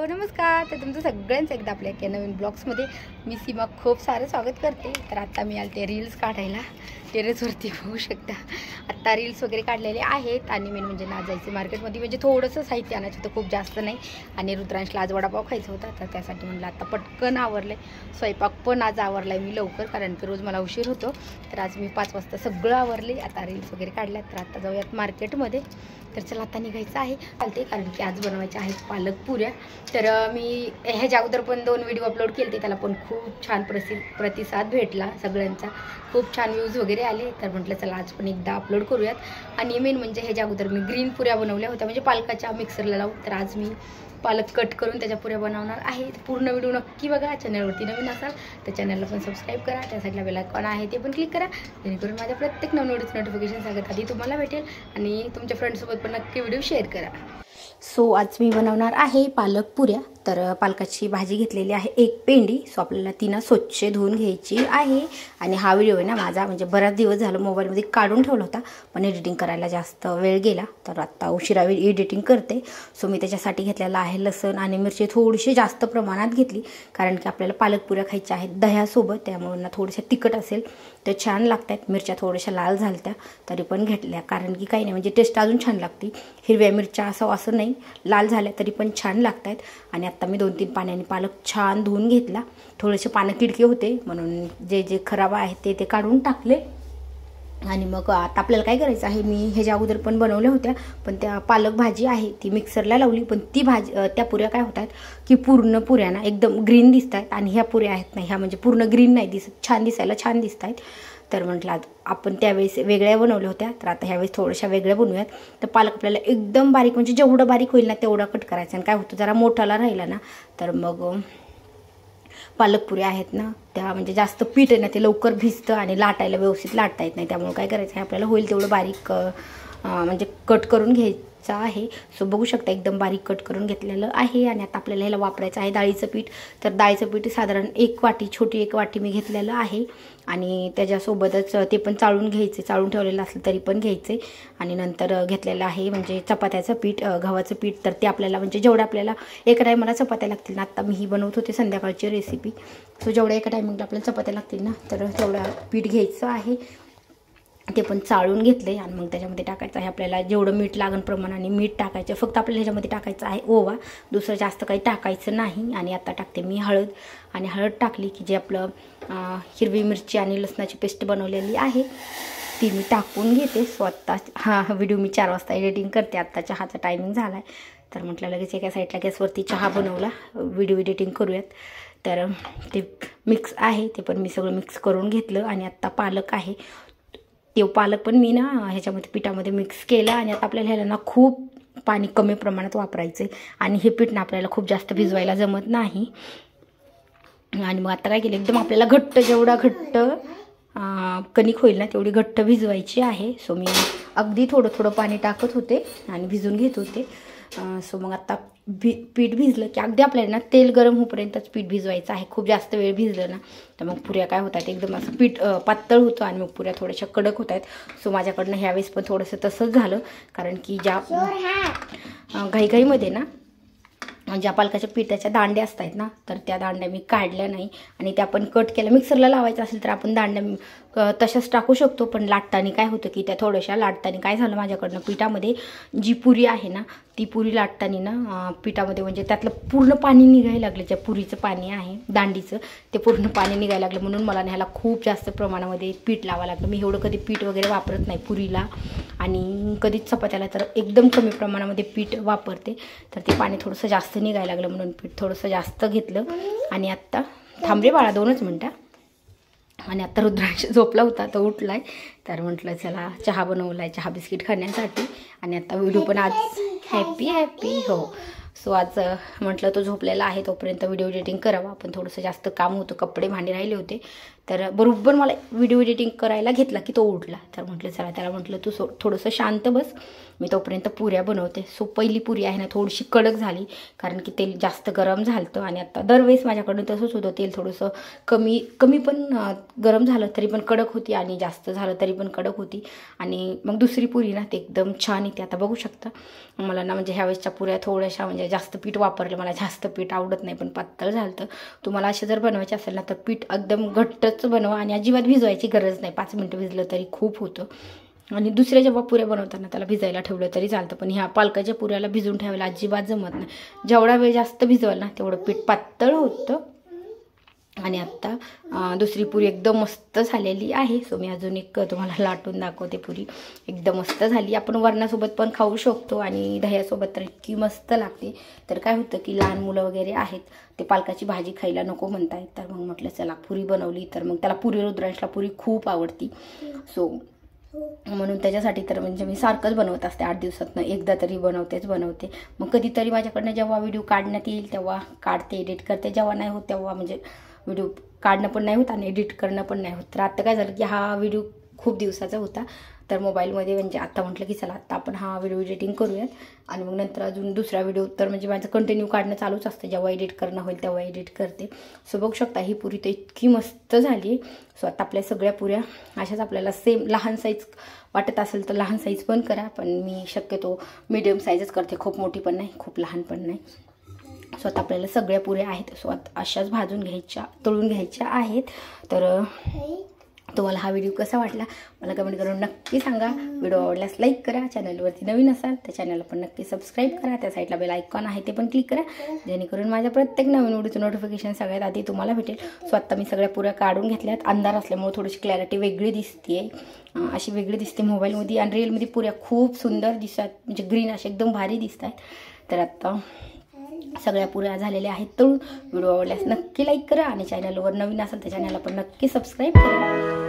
Hello नमस्कार. तर तुमचं सगळ्यांचं एकदा आपल्या एका नवीन ब्लॉग्समध्ये मी सीमा खूप सारं स्वागत करते. तर आत्ता मी आले ते रील्स काढायला टेरेसवरती बघू शकता. आत्ता रील्स वगैरे काढलेले आहेत आणि मेन म्हणजे ना जायचं मार्केटमध्ये, म्हणजे थोडंसं साहित्य आणायचं होतं, खूप जास्त नाही. आणि रुद्रांशला आज वडापाव खायचा होता, तर त्यासाठी म्हणलं आता पटकन आवरलं आहे. स्वयंपाक पण आज आवरला आहे मी लवकर, कारण की रोज मला उशीर होतो. तर आज मी 5 वाजता सगळं आवरले. आता रील्स वगैरे काढल्यात, तर आता जाऊयात मार्केटमध्ये. तर चला आता निघायचं आहे चालते, कारण की आज बनवायच्या आहेत पालक पुऱ्या. तर मी ह्याच्या अगोदर पण 2 व्हिडिओ अपलोड केले, त्याला पण खूप छान प्रतिसाद भेटला सगळ्यांचा, खूप छान व्ह्यूज वगैरे आले. तर म्हटलं चला आज पण एकदा अपलोड करूयात. आणि मेन म्हणजे ह्याच्या अगोदर मी ग्रीन पुऱ्या बनवल्या होत्या, म्हणजे पालकाच्या मिक्सरला लावून. तर आज मी पालक कट करून त्याच्या पुऱ्या बनवणार आहे. पूर्ण व्हिडिओ नक्की बघा. चॅनलवरती नवीन असाल तर चॅनलला पण सबस्क्राईब करा, त्या साईडला बेल आयकॉन आहे ते पण क्लिक करा, जेणेकरून माझ्या प्रत्येक नवनवीन नोटिफिकेशन सगळ्यात आधी तुम्हाला भेटेल. आणि तुमच्या फ्रेंड्ससोबत पण नक्की व्हिडिओ शेअर करा. सो आज मी बनवणार आहे पालक पुऱ्या. तर पालकाची भाजी घेतलेली आहे 1 पेंडी. सो आपल्याला ती ना स्वच्छ धुवून घ्यायची आहे. आणि हा व्हिडिओ आहे ना माझा, म्हणजे बराच दिवस झालं मोबाईलमध्ये काढून ठेवला होता, पण एडिटिंग करायला जास्त वेळ गेला, तर आत्ता उशिरा एडिटिंग करते. सो मी त्याच्यासाठी घेतलेला आहे लसूण आणि मिरची थोडीशी जास्त प्रमाणात घेतली, कारण की आपल्याला पालक पुऱ्या खायच्या आहेत दह्यासोबत, त्यामुळे ना थोडीशा तिखट असेल तर छान लागतात. मिरच्या थोड्याशा लाल झालत्या तरी पण घेतल्या, कारण की काही नाही, म्हणजे टेस्ट अजून छान लागते. हिरव्या मिरच्या असं नाही, लाल झाल्या तरी पण छान लागतात. आणि आत्ता मी 2-3 पाण्याने पालक छान धुवून घेतला. थोडेसे पानं किडके होते, म्हणून जे जे खराब आहे ते काढून टाकले. आणि मग आता आपल्याला काय करायचं आहे, मी ह्याच्या अगोदर पण बनवल्या होत्या, पण त्या पालक भाजी आहे ती मिक्सरला लावली. पण ती भाजी त्या पुऱ्या काय होतात की पूर्ण पुऱ्या ना एकदम ग्रीन दिसत आहेत, आणि ह्या पुऱ्या आहेत ना ह्या म्हणजे पूर्ण ग्रीन नाही दिसत, छान दिसायला छान दिसत आहेत. तर म्हटलं आपण त्यावेळेस वेगळ्या बनवल्या होत्या, तर आता ह्यावेळेस थोड्याशा वेगळ्या बनवूयात. तर पालक आपल्याला एकदम बारीक, म्हणजे जेवढं बारीक होईल ना तेवढा कट करायचा. आणि काय होतं, जरा मोठाला राहिला ना तर मग पालक पुऱ्या आहेत ना त्या म्हणजे जास्त पीठ आहे ना ते लवकर भिजतं आणि लाटायला व्यवस्थित लाटता येत नाही. त्यामुळे काय करायचं आहे, आपल्याला होईल तेवढं बारीक म्हणजे कट करून घ्यायचं आहे. सो बघू शकता एकदम बारीक कट करून घेतलेलं आहे. आणि आता आपल्याला ह्याला वापरायचं आहे डाळीचं पीठ. तर डाळीचं पीठ साधारण 1 वाटी, छोटी 1 वाटी मी घेतलेलं आहे. आणि त्याच्यासोबतच ते पण चाळून घ्यायचे, चाळून ठेवलेलं असलं तरी पण घ्यायचे. आणि नंतर घेतलेलं आहे म्हणजे चपात्याचं पीठ, गव्हाचं पीठ. तर ते आपल्याला म्हणजे जेवढं आपल्याला एका टायमाला चपात्या लागतील ना, आत्ता मी ही बनवत होते संध्याकाळची रेसिपी, सो जेवढ्या एका टायमिंगला आपल्याला चपात्या लागतील ना तर तेवढं पीठ घ्यायचं आहे. ते पण चाळून घेतले. आणि मग त्याच्यामध्ये टाकायचं आहे आपल्याला जेवढं मीठ लागण प्रमाणाने मीठ टाकायचं. फक्त आपल्याला ह्याच्यामध्ये टाकायचं आहे ओवा, दुसरं जास्त काही टाकायचं नाही. आणि आता टाकते मी हळद. आणि हळद टाकली की जे आपलं हिरवी मिरची आणि लसणाची पेस्ट बनवलेली आहे ती मी टाकून घेते. स्वतः हा व्हिडिओ मी 4 वाजता एडिटिंग करते. आत्ता चहाचा टायमिंग झाला आहे, तर म्हटलं लगेच एका साईडला गॅसवरती चहा बनवला, व्हिडिओ एडिटिंग करूयात. तर ते मिक्स आहे, ते पण मी सगळं मिक्स करून घेतलं. आणि आत्ता पालक आहे, ते पालक पण मी ना ह्याच्यामध्ये पिठामध्ये मिक्स केलं. आणि आता आपल्याला ह्याला ना खूप पाणी कमी प्रमाणात वापरायचं आहे. आणि हे पीठ ना आपल्याला खूप जास्त भिजवायला जमत नाही. आणि मग आता काय केलं, एकदम आपल्याला घट्ट, जेवढा घट्ट कणिक होईल ना तेवढी घट्ट भिजवायची आहे. सो मी अगदी थोडं थोडं पाणी टाकत होते आणि भिजून घेत होते. सो मग आता पीठ भिजलं की अगदी आपल्याला ना तेल गरम होईपर्यंतच पीठ भिजवायचं आहे. खूप जास्त वेळ भिजलं ना तर मग पुऱ्या काय होतात, एकदम असं पीठ पातळ होतं आणि मग पुऱ्या थोड्याशा कडक होत आहेत. सो माझ्याकडनं ह्यावेळेस पण थोडंसं तसंच झालं, कारण की ज्या घाईघाईमध्ये ना ज्या पालकाच्या पिठाच्या दांड्या असतात ना तर त्या दांड्या मी काढल्या नाही. आणि त्या पण कट केल्या. मिक्सरला लावायचं असेल तर आपण दांड्या तशाच टाकू शकतो, पण लाटताना काय होतं की त्या थोड्याशा लाटताना काय झालं माझ्याकडनं, पिठामध्ये जी पुरी आहे ना ती पुरी लाटताना ना पिठामध्ये म्हणजे त्यातलं पूर्ण पाणी निघायला लागलं. ज्या पुरीचं पाणी आहे दांडीचं ते पूर्ण पाणी निघायला लागलं, म्हणून मला ह्याला खूप जास्त प्रमाणामध्ये पीठ लावावं लागलं. मी एवढं कधी पीठ वगैरे वापरत नाही पुरीला, आणि कधीच चपात्याला तर एकदम कमी प्रमाणामध्ये पीठ वापरते. तर ते पाणी थोडंसं जास्त निघायला लागलं, म्हणून पीठ थोडंसं जास्त घेतलं. आणि आत्ता थांबरे बाळा 2च मिनटं. आणि आत्ता रुद्रांश झोपला होता, तो उठलाय. तर म्हटलं चला चहा बनवलाय, चहा बिस्किट खाण्यासाठी. आणि आता व्हिडिओ पण आज हॅपी हो. सो आज म्हटलं तो झोपलेला आहे तोपर्यंत व्हिडिओ एडिटिंग करावा. पण थोडंसं जास्त काम होतं, कपडे भांडे राहिले होते तर बरोबर मला व्हिडिओ एडिटिंग करायला घेतला की तो उठला. तर म्हटलं चला, त्याला म्हटलं तू थोडंसं शांत बस, मी तोपर्यंत पुऱ्या बनवते. सो पहिली पुरी आहे ना थोडीशी कडक झाली, कारण की तेल जास्त गरम झालं. आणि आता दरवेळेस माझ्याकडून तसंच होतं, तेल थोडंसं कमी पण गरम झालं तरी पण कडक होती, आणि जास्त झालं तरी पण कडक होती. आणि मग दुसरी पुरी ना ते एकदम छान येते. आता बघू शकता मला ना, म्हणजे ह्यावेळेसच्या पुऱ्या थोड्याशा म्हणजे जास्त पीठ वापरलं, मला जास्त पीठ आवडत नाही, पण पातळ झालं. तुम्हाला असे जर बनवायचे असेल ना तर पीठ एकदम घट्टच बनवा, आणि अजिबात भिजवायची गरज नाही. 5 मिनटं भिजलं तरी खूप होतं. आणि दुसऱ्या जेव्हा पुऱ्या बनवताना त्याला भिजायला ठेवलं तरी चालतं, पण ह्या पालकाच्या पुऱ्याला भिजून ठेवायला अजिबात जमत नाही. जेवढा वेळ जास्त भिजवाल ना तेवढं पीठ पातळ होतं. आणि आत्ता दुसरी पुरी एकदम मस्त झालेली आहे. सो मी अजून एक तुम्हाला लाटून दाखवते. पुरी एकदम मस्त झाली. आपण वरणासोबत पण खाऊ शकतो, आणि दह्यासोबत तर इतकी मस्त लागते. तर काय होतं की लहान मुलं वगैरे आहेत, ते पालकाची भाजी खायला नको म्हणतायत, तर मग म्हटलं चला पुरी बनवली. तर मग त्याला पुरी, रुद्रांशला पुरी खूप आवडती. सो म्हणून त्याच्यासाठी तर म्हणजे मी सारखंच बनवत असते, 8 दिवसातनं एकदा तरी बनवते. मग कधीतरी माझ्याकडनं जेव्हा व्हिडिओ काढण्यात येईल तेव्हा काढते, एडिट करते. जेव्हा नाही होत तेव्हा म्हणजे व्हिडिओ काढणं पण नाही होत आणि एडिट करणं पण नाही होत. तर आता काय झालं की हा व्हिडिओ खूप दिवसाचा होता, तर मोबाईलमध्ये म्हणजे आता म्हटलं की चला आता आपण हा व्हिडिओ एडिटिंग करूयात, आणि मग नंतर अजून दुसरा व्हिडिओ तर म्हणजे माझं कंटिन्यू काढणं चालूच असतं. जेव्हा एडिट करणं होईल तेव्हा एडिट करते. सो बघू शकता ही पुरी तर इतकी मस्त झाली. सो आता आपल्या सगळ्या पुऱ्या अशाच आपल्याला सेम लहान साईज वाटत असेल तर लहान साईज पण करा, पण मी शक्यतो मीडियम साईजच करते, खूप मोठी पण नाही खूप लहान पण नाही. सो आता आपल्याला सगळ्या पुऱ्या आहेत, सो आता अशाच भाजून घ्यायच्या, तळून घ्यायच्या आहेत. तर तुम्हाला हा व्हिडिओ कसा वाटला मला कमेंट करून नक्की सांगा. व्हिडिओ आवडल्यास लाईक करा, चॅनलवरती नवीन असाल तर चॅनलला पण नक्की सबस्क्राईब करा. त्या साईडला बेल आयकॉन आहे ते पण क्लिक करा, जेणेकरून माझ्या प्रत्येक नवीन व्हिडिओचं नोटिफिकेशन सगळ्यात आधी तुम्हाला भेटेल. सो आता मी सगळ्या पुऱ्या काढून घेतल्यात. अंधार असल्यामुळे थोडीशी क्लॅरिटी वेगळी दिसते, अशी वेगळी दिसते मोबाईलमध्ये, आणि रिअलमध्ये पुऱ्या खूप सुंदर दिसतात, म्हणजे ग्रीन असे एकदम भारी दिसत आहेत. तर आता सगळ्या पुऱ्या झालेल्या आहेत तळून. व्हिडिओ आवडल्यास नक्की लाईक करा, आणि चॅनलवर नवीन असेल तर चॅनलला पण नक्की सबस्क्राईब करा.